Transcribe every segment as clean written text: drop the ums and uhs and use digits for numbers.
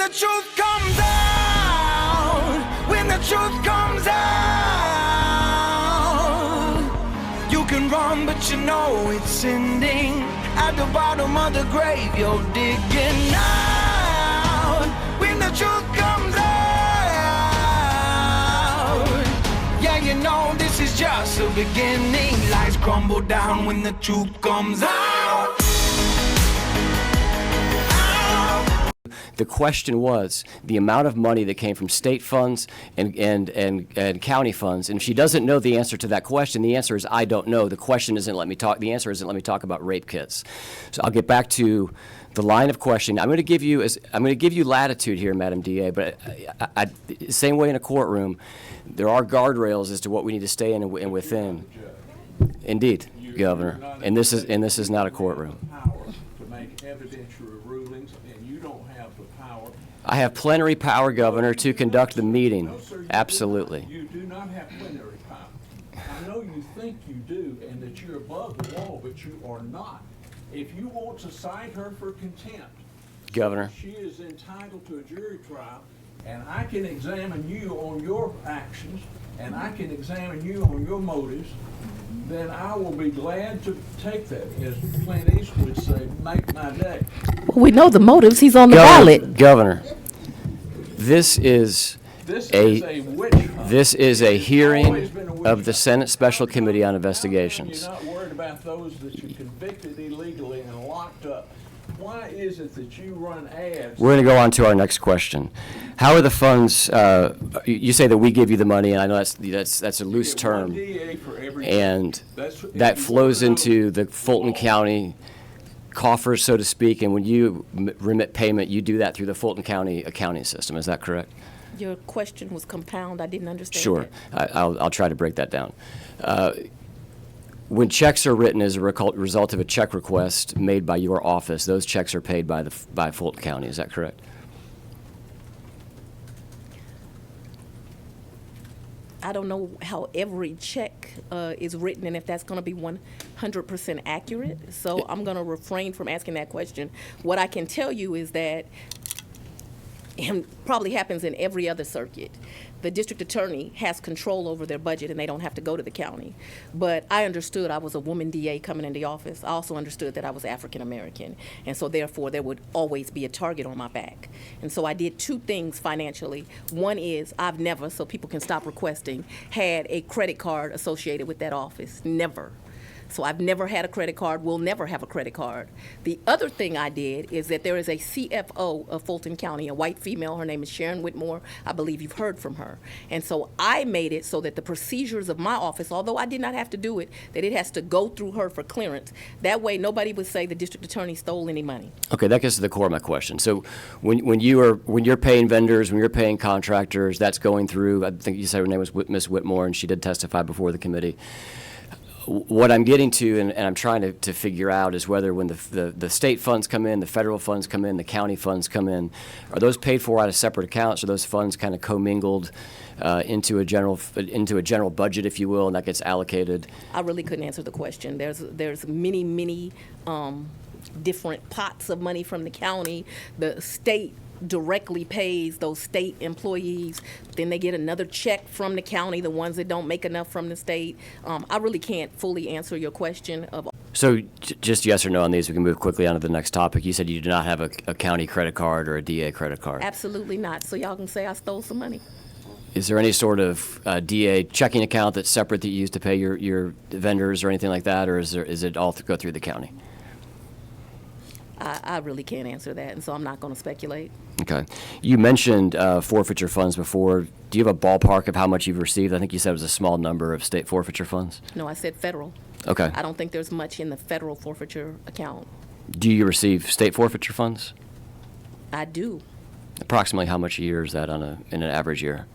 the truth comes out, when the truth comes out, you can run, but you know it's ending. At the bottom of the grave, you're digging out, when the truth comes out. Yeah, you know this is just the beginning. Lies crumble down when the truth comes out. The question was the amount of money that came from state funds and county funds. And if she doesn't know the answer to that question, the answer is I don't know. The question isn't let me talk. The answer isn't let me talk about rape kits. So I'll get back to the line of questioning. I'm going to give you latitude here, Madam DA, but same way in a courtroom, there are guardrails as to what we need to stay in and within. Indeed, Governor. And this is not a courtroom. To make evidentiary rulings, and you don't have the power. I have plenary power, Governor, to conduct the meeting. No, sir, Absolutely. You do not have plenary power. I know you think you do and that you're above the law, but you are not. If you want to cite her for contempt, Governor. she is entitled to a jury trial, and I can examine you on your actions, and I can examine you on your motives, then I will be glad to take that. As Clint Eastwood would say, make my day. We know the motives. He's on the ballot. Governor, this is a witch hunt. This is a It's hearing always been a witch of the hunt. Senate Special Committee on You're Investigations. not worried about those that you convicted illegally and locked up. Why is it that you run ads? We're going to go on to our next question. How are the funds? You say that we give you the money, and I know that's a loose You get term, one DA for every and That's- if that you flows wanna know into the Fulton law, County coffers, so to speak. And when you remit payment, you do that through the Fulton County accounting system. Is that correct? Your question was compound. I didn't understand. Sure. that. I'll try to break that down. When checks are written as a result of a check request made by your office, those checks are paid by Fulton County. Is that correct? I don't know how every check is written and if that's going to be 100% accurate. So I'm going to refrain from asking that question. What I can tell you is that, and probably happens in every other circuit, the district attorney has control over their budget and they don't have to go to the county. But I understood I was a woman DA coming into office. I also understood that I was African American. And so therefore there would always be a target on my back. And so I did two things financially. One is I've never, so people can stop requesting, had a credit card associated with that office. Never. So I've never had a credit card, will never have a credit card. The other thing I did is that there is a CFO of Fulton County, a white female. Her name is Sharon Whitmore. I believe you've heard from her. And so I made it so that the procedures of my office, although I did not have to do it, that it has to go through her for clearance. That way nobody would say the district attorney stole any money. Okay, that gets to the core of my question. So when you're paying vendors, when you're paying contractors, that's going through, I think you said her name was Ms. Whitmore, and she did testify before the committee. What I'm getting to, and I'm trying to figure out, is whether when the state funds come in, the federal funds come in, the county funds come in, are those paid for out of separate accounts, or those funds kind of commingled into a general budget, if you will, and that gets allocated? I really couldn't answer the question. There's many different pots of money from the county. The state directly pays those state employees. Then they get another check from the county, the ones that don't make enough from the state. I really can't fully answer your question of. So just yes or no on these. We can move quickly on to the next topic. You said you do not have a county credit card or a DA credit card. Absolutely not. So y'all can say I stole some money. Is there any sort of DA checking account that's separate that you use to pay your vendors or anything like that, or is it all go through the county? I really can't answer that, and so I'm not going to speculate. Okay. You mentioned forfeiture funds before. Do you have a ballpark of how much you've received? I think you said it was a small number of state forfeiture funds. No, I said federal. Okay. I don't think there's much in the federal forfeiture account. Do you receive state forfeiture funds? I do. Approximately how much a year is that in an average year?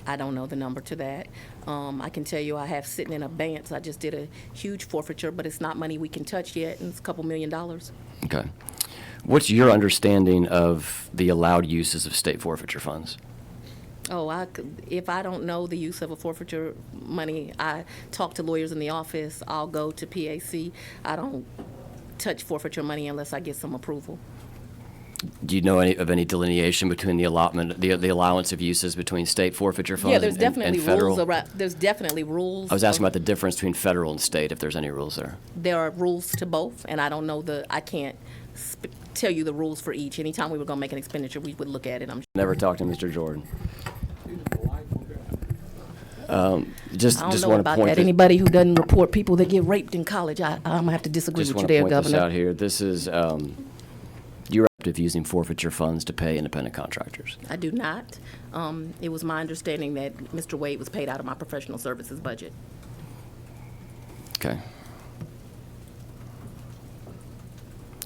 I don't know the number to that. I can tell you I have sitting in abeyance. I just did a huge forfeiture, but it's not money we can touch yet, and it's a couple $1 million. Okay. What's your understanding of the allowed uses of state forfeiture funds? Oh, if I don't know the use of a forfeiture money, I talk to lawyers in the office. I'll go to PAC. I don't touch forfeiture money unless I get some approval. Do you know of any delineation between the allotment, the allowance of uses between state forfeiture funds Yeah, there's and definitely federal? rules around, there's definitely rules. I was asking about the difference between federal and state, if there's any rules there. There are rules to both, and I don't know I can't tell you the rules for each. Anytime we were gonna make an expenditure, we would look at it, I'm Never talked to Mr. Jordan. He's a delightful guy. Just I don't know want to about point that. Anybody who doesn't report people that get raped in college, I'm gonna have to disagree just with you want to there, point this out Governor. here. This is you're active using forfeiture funds to pay independent contractors. I do not. It was my understanding that Mr. Wade was paid out of my professional services budget. Okay.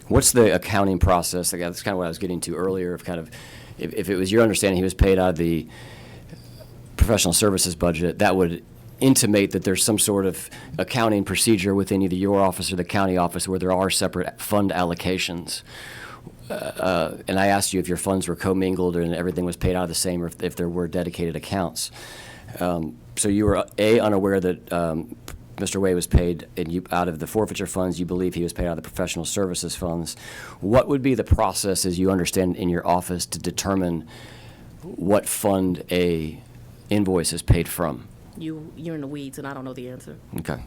What's the accounting process? That's kind of what I was getting to earlier. Of kind of, if it was your understanding he was paid out of the professional services budget, that would intimate that there's some sort of accounting procedure within either your office or the county office where there are separate fund allocations. And I asked you if your funds were commingled and everything was paid out of the same, or if there were dedicated accounts. So you were unaware that Mr. Wade was paid out of the forfeiture funds. You believe he was paid out of the professional services funds. What would be the process, as you understand, in your office to determine what fund a invoice is paid from? You're in the weeds, and I don't know the answer. Okay.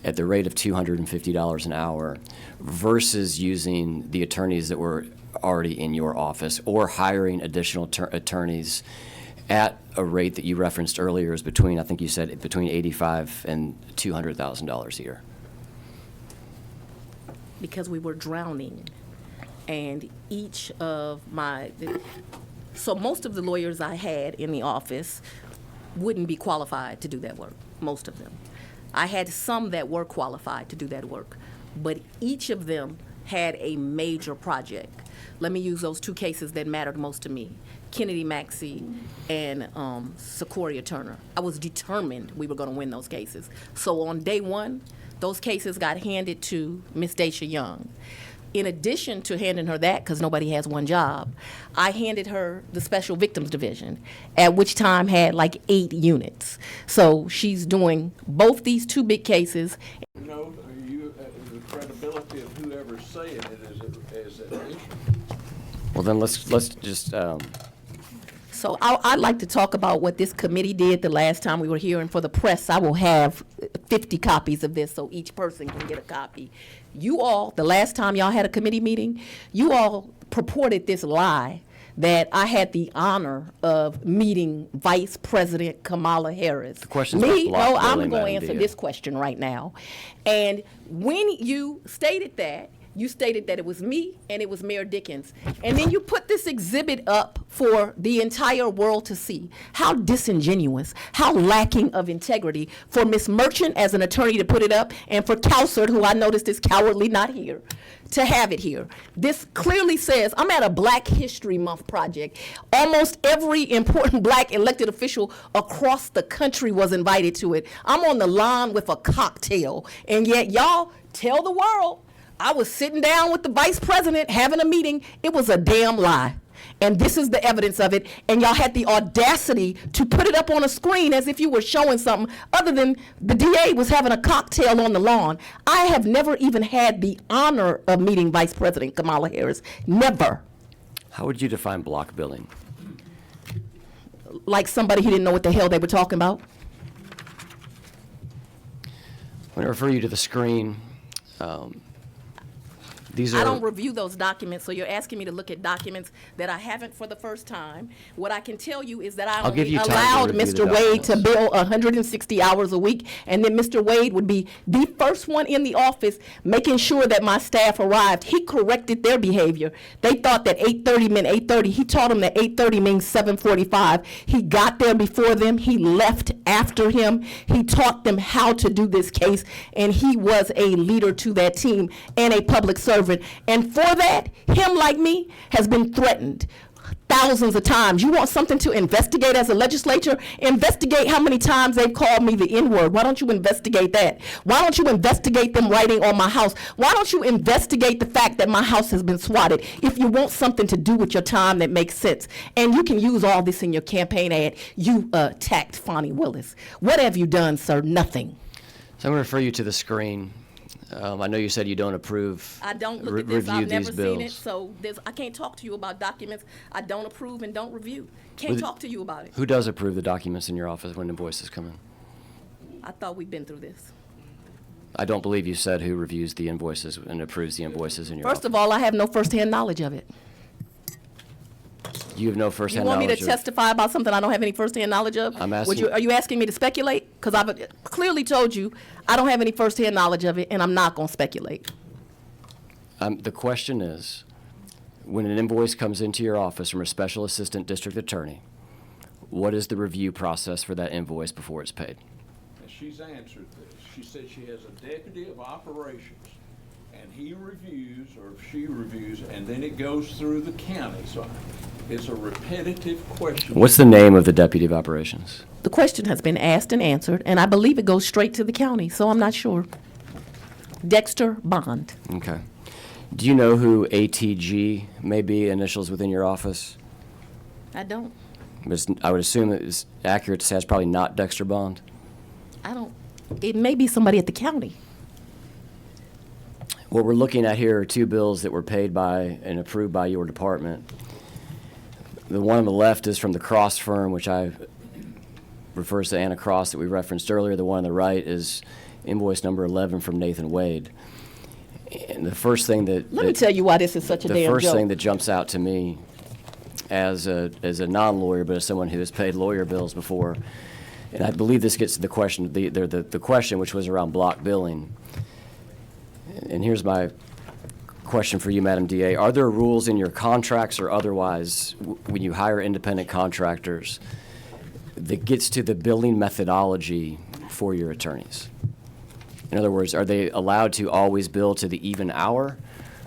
At the rate of $250 an hour versus using the attorneys that were already in your office or hiring additional attorneys at a rate that you referenced earlier is between, I think you said, between $85,000 and $200,000 a year. Because we were drowning, and each of so most of the lawyers I had in the office wouldn't be qualified to do that work, most of them. I had some that were qualified to do that work, but each of them had a major project. Let me use those two cases that mattered most to me, Kennedy Maxey and Sequoia Turner. I was determined we were going to win those cases. So on day one, those cases got handed to Miss Dacia Young. In addition to handing her that, because nobody has one job, I handed her the Special Victims Division, at which time had like 8 units. So she's doing both these 2 big cases. No, the credibility of whoever's saying it is an issue. Well, then let's just. So I'd like to talk about what this committee did the last time we were here, and for the press, I will have 50 copies of this so each person can get a copy. You all, the last time y'all had a committee meeting, you all purported this lie that I had the honor of meeting Vice President Kamala Harris. The question's Me? about block No, I'm billing, going to Madam answer Dia. this question right now. And when you stated that, you stated that it was me and it was Mayor Dickens. And then you put this exhibit up for the entire world to see. How disingenuous, how lacking of integrity for Ms. Merchant as an attorney to put it up, and for Cowsert, who I noticed is cowardly not here, to have it here. This clearly says, I'm at a Black History Month project. Almost every important Black elected official across the country was invited to it. I'm on the lawn with a cocktail, and yet y'all tell the world I was sitting down with the vice president having a meeting. It was a damn lie. And this is the evidence of it. And y'all had the audacity to put it up on a screen as if you were showing something other than the DA was having a cocktail on the lawn. I have never even had the honor of meeting Vice President Kamala Harris. Never. How would you define block billing? Like somebody who didn't know what the hell they were talking about. When I refer you to the screen, these are. I don't review those documents, so you're asking me to look at documents that I haven't for the first time. What I can tell you is that I I'll give only you time to allowed review the Mr. Wade to documents. bill 160 hours a week, and then Mr. Wade would be the first one in the office making sure that my staff arrived. He corrected their behavior. They thought that 8:30 meant 8:30. He taught them that 8:30 means 7:45. He got there before them. He left after him. He taught them how to do this case, and he was a leader to that team and a public servant. And for that, him like me has been threatened thousands of times. You want something to investigate as a legislature? Investigate how many times they've called me the N-word. Why don't you investigate that? Why don't you investigate them writing on my house? Why don't you investigate the fact that my house has been swatted? If you want something to do with your time that makes sense, and you can use all this in your campaign ad, you attacked Fani Willis. What have you done, sir? Nothing. So I'm going to refer you to the screen. I know you said you don't approve. I don't look at this, I've review these never seen it, bills. so I can't talk to you about documents I don't approve and don't review. Can't talk to you about it. Who does approve the documents in your office when invoices come in? I thought we'd been through this. I don't believe you said who reviews the invoices and approves the invoices in your office. First of all, I have no firsthand knowledge of it. You have no You firsthand want me knowledge to of. testify about something I don't have any firsthand knowledge of? I'm asking- Are you asking me to speculate? Because I've clearly told you I don't have any firsthand knowledge of it, and I'm not going to speculate. The question is, when an invoice comes into your office from a special assistant district attorney, what is the review process for that invoice before it's paid? And she's answered this. She said she has a deputy of operations, and he reviews, or she reviews, and then it goes through the county. So it's a repetitive question. What's the name of the deputy of operations? The question has been asked and answered, and I believe it goes straight to the county, so I'm not sure. Dexter Bond. Okay. Do you know who ATG may be, initials within your office? I don't. I would assume it's accurate to say it's probably not Dexter Bond. I don't. It may be somebody at the county. What we're looking at here are two bills that were paid by and approved by your department. The one on the left is from the Cross firm, which refers to Anna Cross that we referenced earlier. The one on the right is invoice number 11 from Nathan Wade. And the first thing that... Let me tell you why this is such a damn The joke. first thing that jumps out to me as a non-lawyer, but as someone who has paid lawyer bills before, and I believe this gets to the question, the question which was around block billing. And here's my question for you, Madam DA. Are there rules in your contracts or otherwise when you hire independent contractors that gets to the billing methodology for your attorneys? In other words, are they allowed to always bill to the even hour,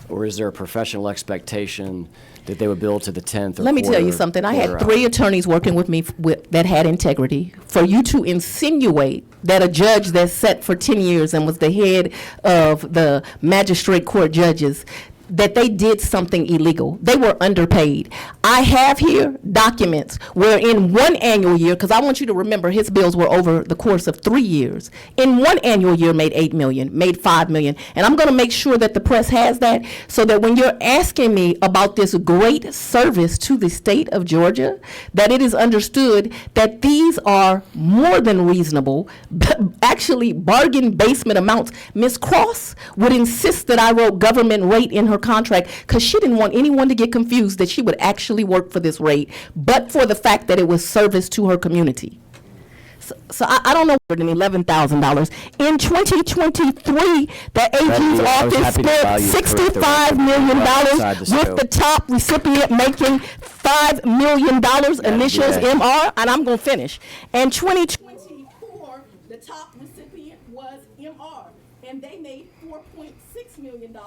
or is there a professional expectation that they would bill to the 10th or Let me tell you something. I had 3 attorneys working with me that had integrity. For you to insinuate that a judge that sat for 10 years and was the head of the magistrate court judges, that they did something illegal. They were underpaid. I have here documents where in one annual year, because I want you to remember his bills were over the course of 3 years. In one annual year made $8 million, made $5 million. And I'm going to make sure that the press has that so that when you're asking me about this great service to the state of Georgia, that it is understood that these are more than reasonable, actually bargain basement amounts. Ms. Cross would insist that I wrote government rate in her contract because she didn't want anyone to get confused that she would actually work for this rate, but for the fact that it was service to her community. So I don't know, $11,000. In 2023, the AG's office spent $65 million with the top recipient making $5 million, initials MR, and I'm going to finish. And 2024, the top recipient was MR, and they made $4.6 million.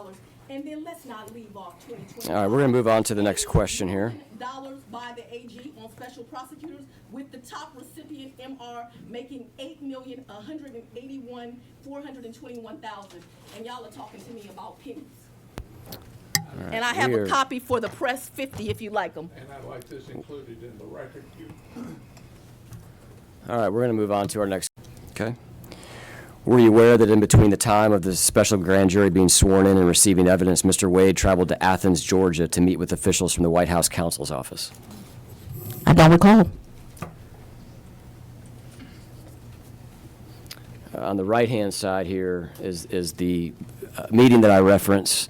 And then let's not leave off 2020. All right, we're going to move on to the next question here. Dollars by the AG on special prosecutors, with the top recipient MR making $8,181,421,000, and y'all are talking to me about pennies. Right, and I have a copy for the press 50 if you like them. And I'd like this included in the record. All right, we're going to move on to our next. Okay. Were you aware that in between the time of the special grand jury being sworn in and receiving evidence, Mr. Wade traveled to Athens, Georgia to meet with officials from the White House counsel's office? I don't recall. On the right-hand side here is the meeting that I reference.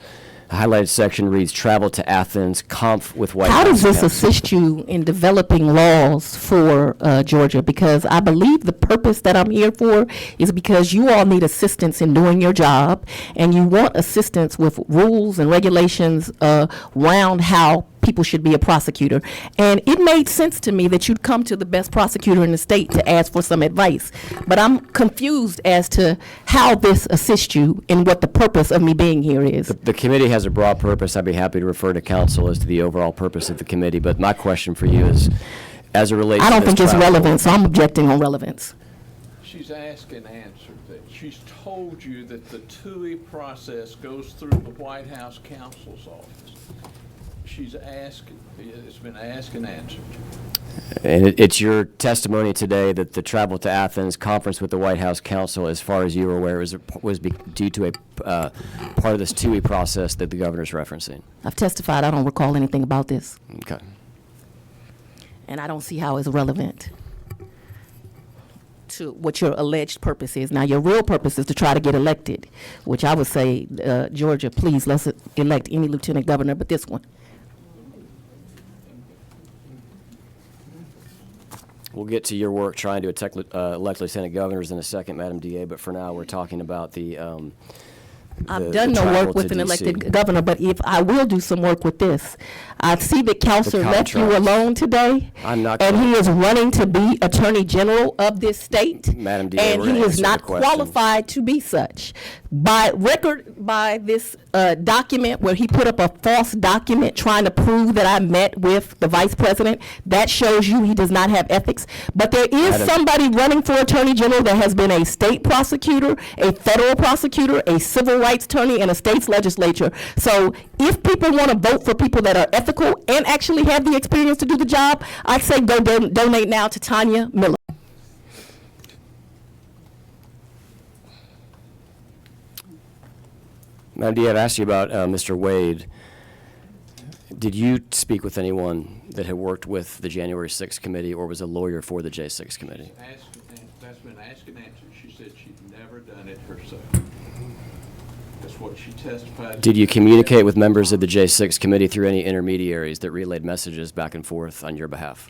The highlighted section reads, travel to Athens, conf with White House. How does this counsel. assist you in developing laws for Georgia? Because I believe the purpose that I'm here for is because you all need assistance in doing your job, and you want assistance with rules and regulations around how people should be a prosecutor. And it made sense to me that you'd come to the best prosecutor in the state to ask for some advice. But I'm confused as to how this assists you and what the purpose of me being here is. The committee has a broad purpose. I'd be happy to refer to counsel as to the overall purpose of the committee. But my question for you is, as it relates I to don't this think it's travel- relevant, so I'm objecting on relevance. She's asked and answered that. She's told you that the TUI process goes through the White House counsel's office. she's asked, it's been asked and answered. And it's your testimony today that the travel to Athens, conference with the White House counsel, as far as you were aware, was due to a part of this TUI process that the governor's referencing. I've testified. I don't recall anything about this. Okay. And I don't see how it's relevant to what your alleged purpose is. Now, your real purpose is to try to get elected, which I would say, Georgia, please, let's elect any lieutenant governor but this one. We'll get to your work trying to elect lieutenant governors in a second, Madam DA, but for now, we're talking about I've done no work with an elected governor, but if I will do some work with this. I see that Counselor left you alone today. I'm not. And he is running to be Attorney General of this state. Madam DA, and he is not qualified to be such. By this document where he put up a false document trying to prove that I met with the Vice President, that shows you he does not have ethics. But there is somebody running for Attorney General that has been a state prosecutor, a federal prosecutor, a civil rights attorney, and a state's legislature. So if people want to vote for people that are ethical and actually have the experience to do the job, I'd say go donate now to Tanya Miller. Madam DA, I've asked you about Mr. Wade. Did you speak with anyone that had worked with the January 6th committee or was a lawyer for the J6 committee? That's been asked and answered. She said she'd never done it herself. That's what she testified. Did you communicate with members of the J6 committee through any intermediaries that relayed messages back and forth on your behalf?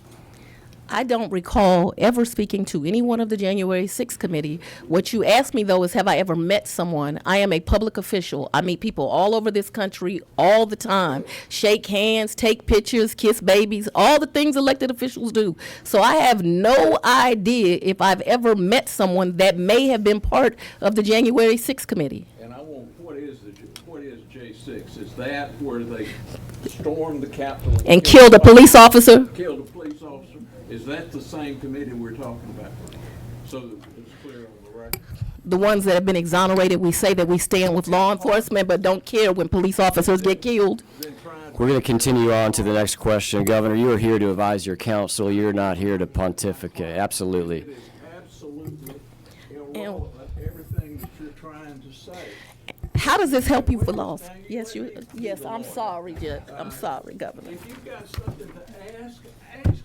I don't recall ever speaking to any one of the January 6th committee. What you asked me, though, is have I ever met someone? I am a public official. I meet people all over this country all the time. Shake hands, take pictures, kiss babies, all the things elected officials do. So I have no idea if I've ever met someone that may have been part of the January 6th committee. And what is J6? Is that where they stormed the Capitol and killed a police officer? Killed a police officer. Is that the same committee we're talking about? So that it's clear on the record. The ones that have been exonerated, we say that we stand with law enforcement, but don't care when police officers get killed. We're going to continue on to the next question. Governor, you are here to advise your counsel. You're not here to pontificate. Absolutely. It is absolutely irrelevant, everything that you're trying to say. How does this help you for laws? Yes, I'm sorry, Judge. I'm sorry, Governor. If you've got something to ask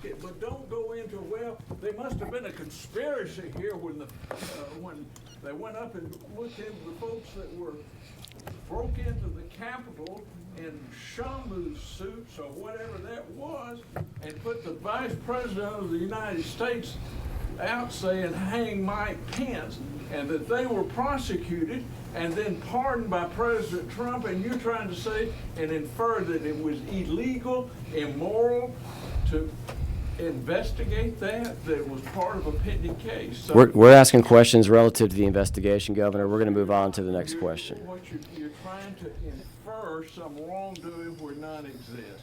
it, but don't go into, well, there must have been a conspiracy here when they went up and looked into the folks that broke into the Capitol in shamu suits or whatever that was, and put the Vice President of the United States out saying, hang Mike Pence, and that they were prosecuted and then pardoned by President Trump, and you're trying to say and infer that it was illegal, immoral to investigate that it was part of a pending case. So we're asking questions relative to the investigation, Governor. We're going to move on to the next question. You're trying to infer some wrongdoing where none exists.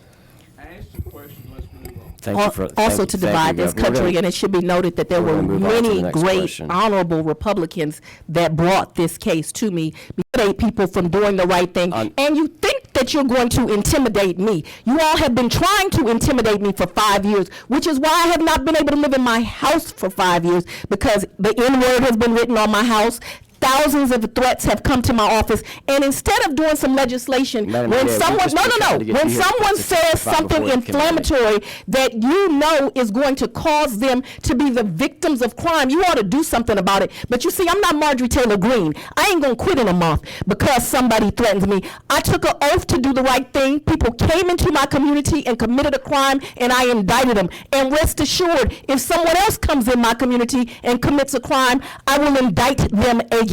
Ask the question, let's move on. To divide this country, and it should be noted that there were many great, honorable Republicans that brought this case to me, because people from doing the right thing. And you think that you're going to intimidate me. You all have been trying to intimidate me for 5 years, which is why I have not been able to live in my house for 5 years, because the N-word has been written on my house. Thousands of threats have come to my office, and instead of doing some legislation, when someone says something inflammatory that you know is going to cause them to be the victims of crime, you ought to do something about it. But you see, I'm not Marjorie Taylor Greene. I ain't gonna quit in a month because somebody threatens me. I took an oath to do the right thing. People came into my community and committed a crime, and I indicted them. And rest assured, if someone else comes in my community and commits a crime, I will indict them again.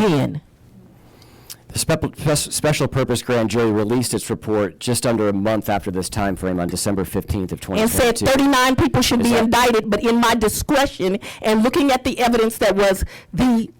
The special purpose grand jury released its report just under a month after this time frame on December 15th of 2022. And said 39 people should be indicted, but in my discretion and looking at the evidence that was the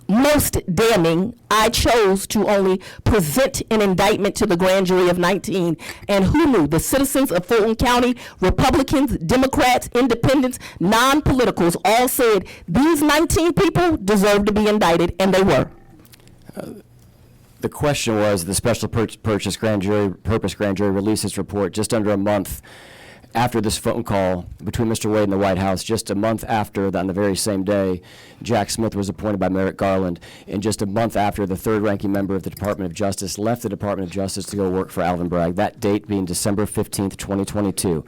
most damning, I chose to only present an indictment to the grand jury of 19. And who knew? The citizens of Fulton County, Republicans, Democrats, Independents, non-politicals, all said these 19 people deserve to be indicted, and they were. The question was, the special purpose grand jury released its report just under a month after this phone call between Mr. Wade and the White House. Just a month after, on the very same day, Jack Smith was appointed by Merrick Garland, and just a month after, the third-ranking member of the Department of Justice left the Department of Justice to go work for Alvin Bragg, that date being December 15th, 2022.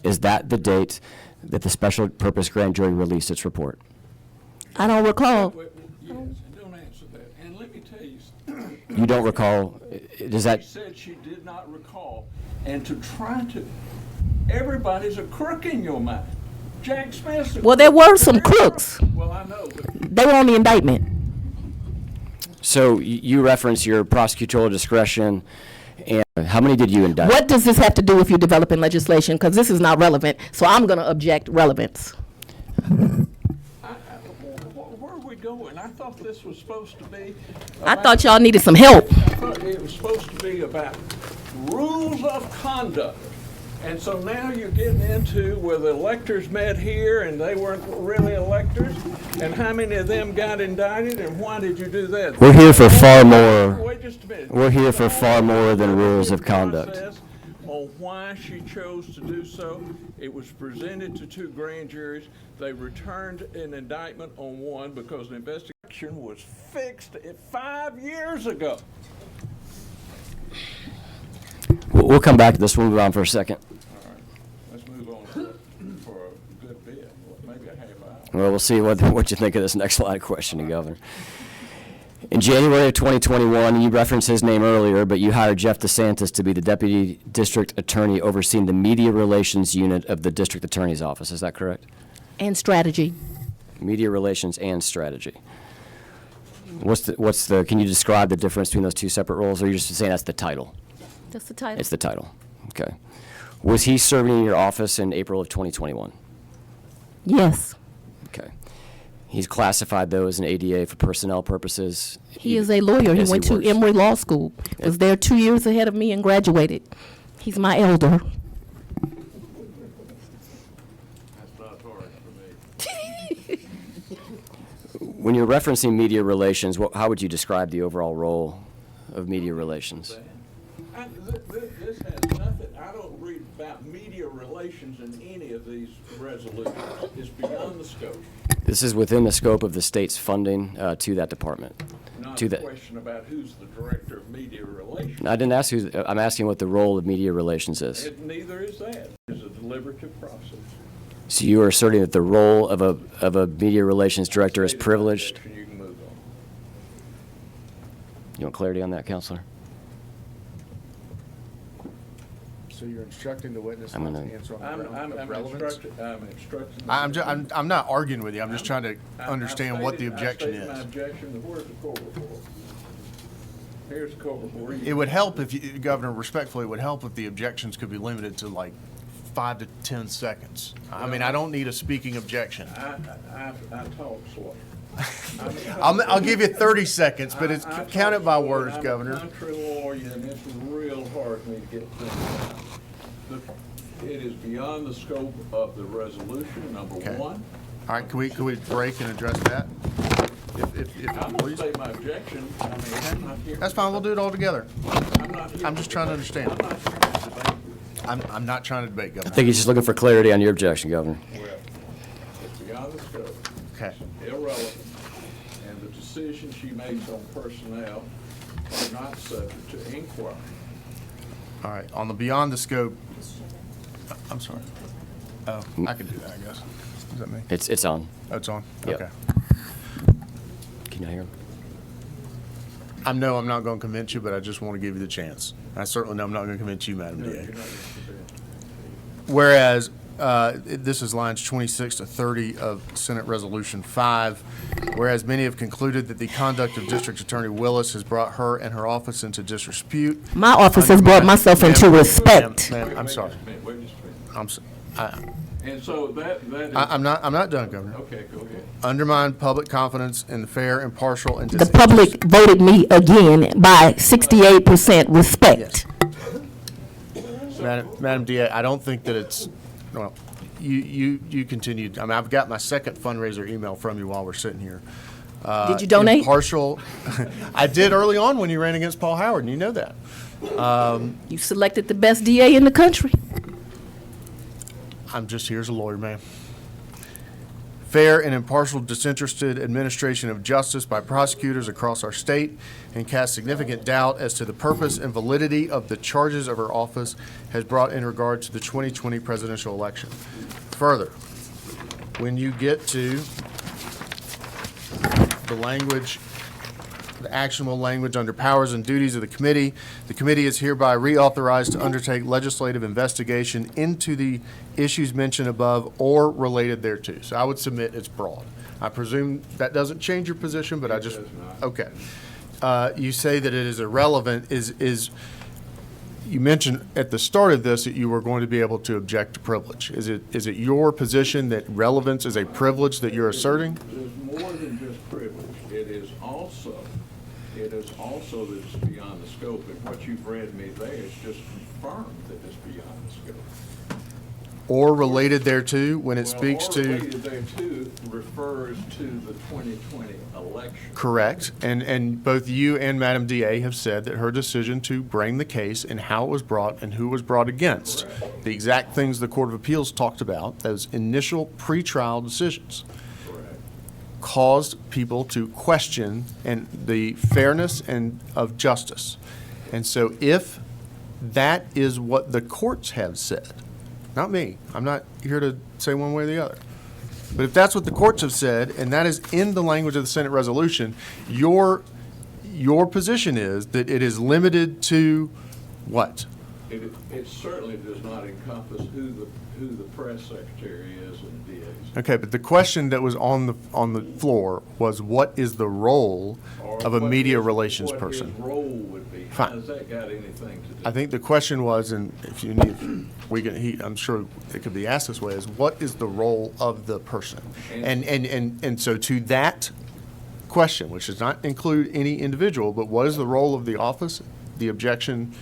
Is that the date that the special purpose grand jury released its report? I don't recall. Yes, don't answer that. And let me tell you, You don't recall? Does she that? said she did not recall. And to try to, everybody's a crook in your mind. Jack Smith's a Well, there crook. were some crooks. Well, I know, but They were on the indictment. So you reference your prosecutorial discretion, and how many did you indict? What does this have to do with you developing legislation? Because this is not relevant, so I'm going to object relevance. where are we going? I thought this was supposed to be. I thought y'all needed some help. I thought it was supposed to be about rules of conduct. And so now you're getting into where the electors met here and they weren't really electors, and how many of them got indicted, and why did you do that? We're here for far more. Wait just a minute. We're here for far more than rules of conduct. Process on why she chose to do so. It was presented to two grand juries. They returned an indictment on one because the investigation was fixed 5 years ago. We'll come back to this. We'll move on for a second. All right, let's move on for a good bit, maybe a half hour. Well, we'll see what you think of this next line of questioning, Governor. In January of 2021, you referenced his name earlier, but you hired Jeff DeSantis to be the Deputy District Attorney overseeing the Media Relations Unit of the District Attorney's Office. Is that correct? And strategy. Media Relations and Strategy. Can you describe the difference between those two separate roles, or are you just saying that's the title? That's the title. It's the title. Okay. Was he serving in your office in April of 2021? Yes. Okay. He's classified, though, as an ADA for personnel purposes. He is a lawyer. He Yes, went to works. Emory Law School. Was there 2 years ahead of me and graduated. He's my elder. That's not hard for me. When you're referencing media relations, how would you describe the overall role of media relations? This has nothing, I don't read about media relations in any of these resolutions. It's beyond the scope. This is within the scope of the state's funding to that department. Not To a that. question about who's the director of media relations. I didn't ask who. I'm asking what the role of media relations is. Neither is that. It's a deliberative process. So you are asserting that the role of a media relations director is Stated privileged. objection, you can move on. You want clarity on that, Counselor? So you're instructing the witness I'm not to gonna- answer on I'm the relevance? instructing. I'm not arguing with you. I'm just trying to understand what the objection I stated my is. objection. Where's the court report? Here's the court report. It would help if you, Governor, respectfully, it would help if the objections could be limited to like 5 to 10 seconds. I mean, I don't need a speaking objection. I talk slow. I'll give you 30 seconds, but it's I counted by talk slow, words, and Governor. I'm a country lawyer, and it's real hard for me to get things done. It is beyond the scope of the resolution, number Okay. one. All right, can we break and address that? If you I'm going to please. state my objection. I mean, I'm not here. That's fine, we'll do it all together. I'm not here. I'm just trying to understand. I'm not here to debate. I'm not trying to debate, I Governor. think he's just looking for clarity on your objection, Governor. Well, it's beyond the scope. Okay. It's irrelevant. And the decisions she makes on personnel are not subject to inquiry. All right, on the beyond the scope, I'm sorry. Oh, I can do that, I guess. Is that me? It's on. Oh, it's on? Yep. Okay. Can you hear him? I know I'm not going to convince you, but I just want to give you the chance. I certainly know I'm not going to convince you, Madam No, DA. you're not interested. Whereas, this is lines 26 to 30 of Senate Resolution 5, whereas many have concluded that the conduct of District Attorney Willis has brought her and her office into disrepute. My office has brought myself into respect. Ma'am, I'm sorry. Wait just a minute. I'm, s- And so that is. I'm not done, Governor. Okay, go ahead. Undermine public confidence in the fair, impartial, and The public voted me again by 68% respect. Madam DA, I don't think that it's, well, you continued, I mean, I've got my second fundraiser email from you while we're sitting here. Did you donate? Impartial. I did early on when you ran against Paul Howard, and you know that. You selected the best DA in the country. I'm just here as a lawyer, ma'am. Fair and impartial, disinterested administration of justice by prosecutors across our state and cast significant doubt as to the purpose and validity of the charges of her office has brought in regard to the 2020 presidential election. Further, when you get to the language, the actionable language under powers and duties of the committee is hereby reauthorized to undertake legislative investigation into the issues mentioned above or related thereto. So I would submit it's broad. I presume that doesn't change your position, but I just, okay. You say that it is irrelevant. You mentioned at the start of this that you were going to be able to object to privilege. Is it your position that relevance is a privilege that you're asserting? There's more than just privilege. It is also that it's beyond the scope, and what you've read me there is just confirmed that it's beyond the scope. Or related thereto when it speaks to. Related thereto refers to the 2020 election. Correct. And both you and Madam DA have said that her decision to bring the case and how it was brought and who was brought against, Correct. the exact things the Court of Appeals talked about, those initial pretrial decisions, caused people to question and the fairness and of justice. And so if that is what the courts have said, not me, I'm not here to say one way or the other, but if that's what the courts have said, and that is in the language of the Senate resolution, your position is that it is limited to what? It certainly does not encompass who the press secretary is and the DAs. Okay, but the question that was on the floor was, what is the role of a media relations person? What his role would be. Fine. How does that got anything to do? I think the question was, and if you need, I'm sure it could be asked this way, is what is the role of the person? And so to that question, which does not include any individual, but what is the role of the office? The objection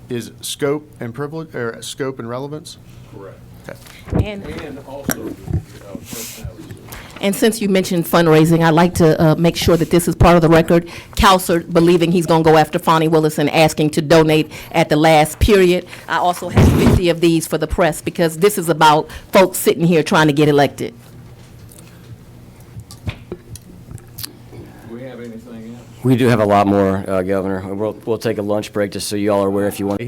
is scope and privilege, or scope and relevance? Correct. Okay. And also personality. And since you mentioned fundraising, I'd like to make sure that this is part of the record. Counselor believing he's going to go after Fani Willis and asking to donate at the last period. I also have 50 of these for the press because this is about folks sitting here trying to get elected. Do we have anything else? We do have a lot more, Governor. We'll take a lunch break just so you all are aware if you want.